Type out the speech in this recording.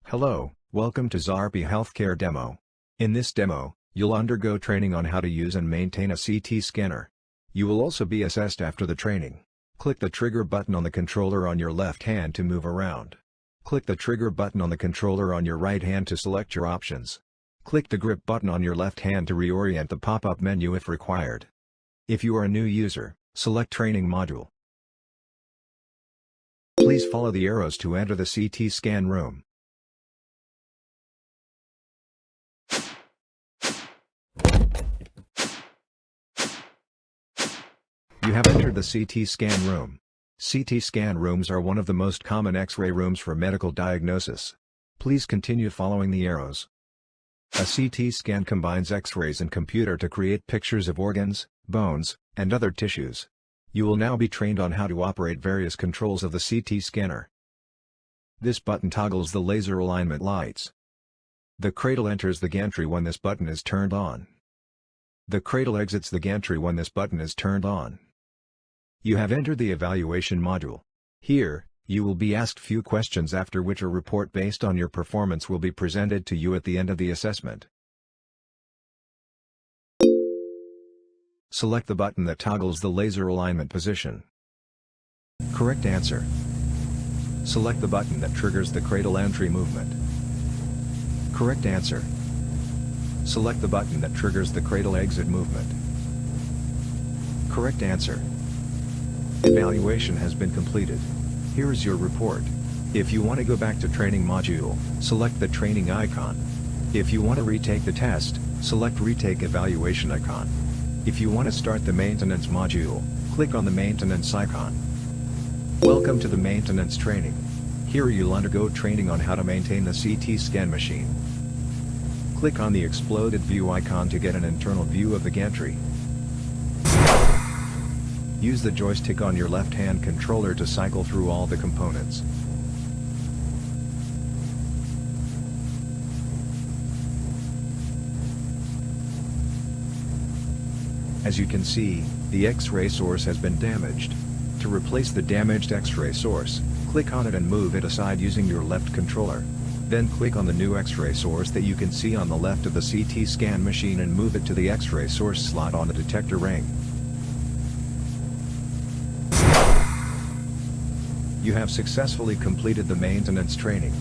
Hello, welcome to Xarpie Healthcare Demo. In this demo, you'll undergo training on how to use and maintain a CT scanner. You will also be assessed after the training. Click the trigger button on the controller on your left hand to move around. Click the trigger button on the controller on your right hand to select your options. Click the grip button on your left hand to reorient the pop-up menu if required. If you are a new user, select Training Module. Please follow the arrows to enter the CT scan room. You have entered the CT scan room. CT scan rooms are one of the most common X-ray rooms for medical diagnosis. Please continue following the arrows. A CT scan combines X-rays and computer to create pictures of organs, bones, and other tissues. You will now be trained on how to operate various controls of the CT scanner. This button toggles the laser alignment lights. The cradle enters the gantry when this button is turned on. The cradle exits the gantry when this button is turned on. You have entered the evaluation module. Here, you will be asked few questions after which a report based on your performance will be presented to you at the end of the assessment. Select the button that toggles the laser alignment position. Correct answer. Select the button that triggers the cradle entry movement. Correct answer. Select the button that triggers the cradle exit movement. Correct answer. Evaluation has been completed. Here is your report. If you want to go back to training module, select the training icon. If you want to retake the test, select retake evaluation icon. If you want to start the maintenance module, click on the maintenance icon. Welcome to the maintenance training. Here you'll undergo training on how to maintain the CT scan machine. Click on the exploded view icon to get an internal view of the gantry. Use the joystick on your left-hand controller to cycle through all the components. As you can see, the X-ray source has been damaged. To replace the damaged X-ray source, click on it and move it aside using your left controller. Then click on the new X-ray source that you can see on the left of the CT scan machine and move it to the X-ray source slot on the detector ring. You have successfully completed the maintenance training.